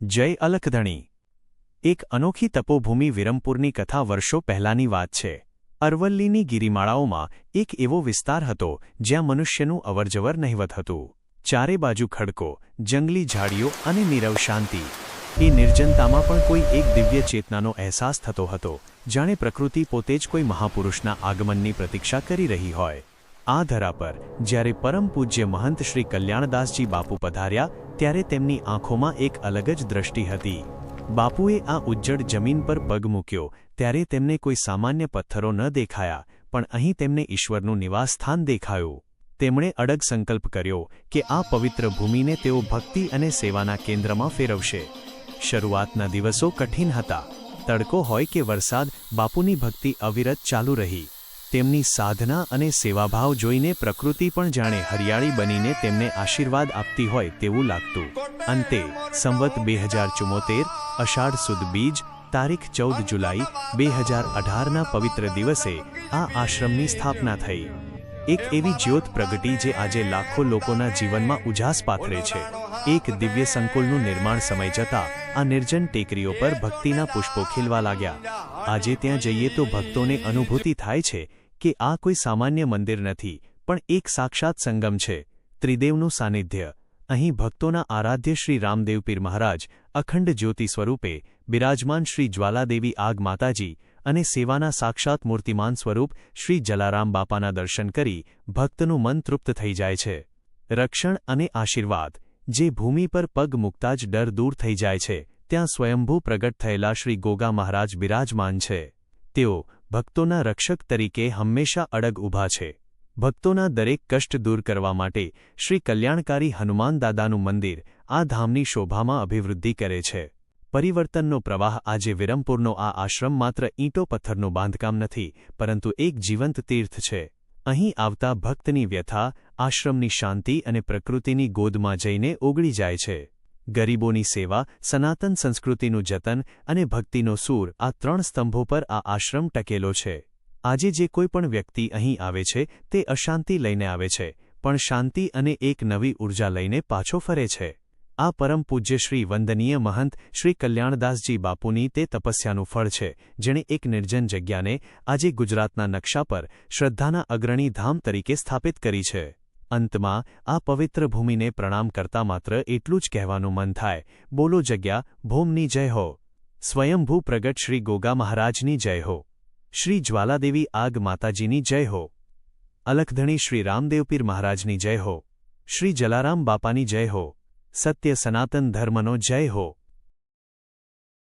જય અલખધણી। એક અનોખી તપોભૂમિ વિરમપુરની કથા વર્ષો પહેલાંની વાત છે। અરવલ્લીની ગિરિમાળાઓમાં એક એવો વિસ્તાર હતો જ્યાં મનુષ્યનું અવરજવર નહિવત હતું। ચારે બાજુ ખડકો, જંગલી ઝાડીઓ અને નીરવ શાંતિ। એ નિર્જનતામાં પણ કોઈ એક દિવ્ય ચેતનાનો અહેસાસ થતો હતો, જાણે પ્રકૃતિ પોતે જ કોઈ મહાપુરુષના આગમનની પ્રતીક્ષા કરી રહી હોય। આ ધરા પર જ્યારે પરમ પૂજ્ય મહંત શ્રી કલ્યાણદાસજી બાપુ પધાર્યા, ત્યારે તેમની આંખોમાં એક અલગ જ દ્રષ્ટિ હતી। બાપુએ આ ઉજ્જડ જમીન પર પગ મૂક્યો ત્યારે તેમને કોઈ સામાન્ય પથ્થરો ન દેખાયા, પણ અહીં તેમને ઈશ્વરનું નિવાસસ્થાન દેખાયું। તેમણે અડગ સંકલ્પ કર્યો કે આ પવિત્ર ભૂમિને તેઓ ભક્તિ અને સેવાના કેન્દ્રમાં ફેરવશે। શરૂઆતના દિવસો કઠિન હતા। તડકો હોય કે વરસાદ, બાપુની ભક્તિ અવિરત ચાલુ રહી। તેમની સાધના અને સેવાભાવ જોઈને પ્રકૃતિ પણ જાણે હરિયાળી બનીને તેમને આશીર્વાદ આપતી હોય તેવું લાગતું। અંતે સંવત 2074 અષાઢ સુદ બીજ તારીખ 14 જુલાઈ 2018ના પવિત્ર દિવસે આ આશ્રમની સ્થાપના થઈ। એક એવી જ્યોત પ્રગટી જે આજે લાખો લોકોના જીવનમાં ઉજાસ પાથરે છે। એક દિવ્ય સંકુલનું નિર્માણ સમય જતાં આ નિર્જન ટેકરીઓ પર ભક્તિના પુષ્પો ખીલવા લાગ્યા। આજે ત્યાં જઈએ તો ભક્તોને અનુભૂતિ થાય છે કે આ કોઈ સામાન્ય મંદિર નથી, પણ એક સાક્ષાત સંગમ છે, ત્રિદેવનું સાનિધ્ય। અહીં ભક્તોના આરાધ્ય શ્રી રામદેવપીર મહારાજ અખંડ જ્યોતિ સ્વરૂપે બિરાજમાન, શ્રી જ્વાલાદેવી આગ માતાજી અને સેવાના સાક્ષાત મૂર્તિમાન સ્વરૂપ શ્રી જલારામ બાપાના દર્શન કરી ભક્તનું મન તૃપ્ત થઈ જાય છે। રક્ષણ અને આશીર્વાદ। જે ભૂમિ પર પગ મૂકતા જ ડર દૂર થઈ જાય છે, ત્યાં સ્વયંભૂ પ્રગટ થયેલા શ્રી ગોગા મહારાજ બિરાજમાન છે। તેઓ ભક્તોના રક્ષક તરીકે હંમેશા અડગ ઊભા છે। ભક્તોના દરેક કષ્ટ દૂર કરવા માટે શ્રી કલ્યાણકારી હનુમાન દાદાનું મંદિર આ ધામની શોભામાં અભિવૃદ્ધિ કરે છે। પરિવર્તનનો પ્રવાહ। આજે વિરમપુરનો આ આશ્રમ માત્ર ઈંટો પથ્થરનું બાંધકામ નથી, પરંતુ એક જીવંત તીર્થ છે। અહીં આવતા ભક્તની વ્યથા, આશ્રમની શાંતિ અને પ્રકૃતિની ગોદમાં જઈને ઓગળી જાય છે। ગરીબોની સેવા, સનાતન સંસ્કૃતિનું જતન અને ભક્તિનો સૂર, આ ત્રણ સ્તંભો પર આ આશ્રમ ટકેલો છે। આજે જે કોઈ પણ વ્યક્તિ અહીં આવે છે તે અશાંતિ લઈને આવે છે, પણ શાંતિ અને એક નવી ઉર્જા લઈને પાછો ફરે છે। આ પરમ પૂજ્ય શ્રી વંદનીય મહંત શ્રી કલ્યાણદાસજી બાપુની તે તપસ્યાનું ફળ છે, જેણે એક નિર્જન જગ્યાને આજે ગુજરાતના નકશા પર શ્રદ્ધાના અગ્રણી ધામ તરીકે સ્થાપિત કરી છે। અંતમાં આ પવિત્ર ભૂમિને પ્રણામ કરતા માત્ર એટલું જ કહેવાનું મન થાય, બોલો જગ્યા ભૂમની જય હો, સ્વયંભૂ પ્રગટ શ્રી ગોગા મહારાજની જય હો, શ્રી જ્વાલાદેવી આગ માતાજીની જય હો, અલખધણી શ્રી રામદેવપીર મહારાજની જય હો, શ્રી જલારામ બાપાની જય હો, સત્ય સનાતન ધર્મનો જય હો।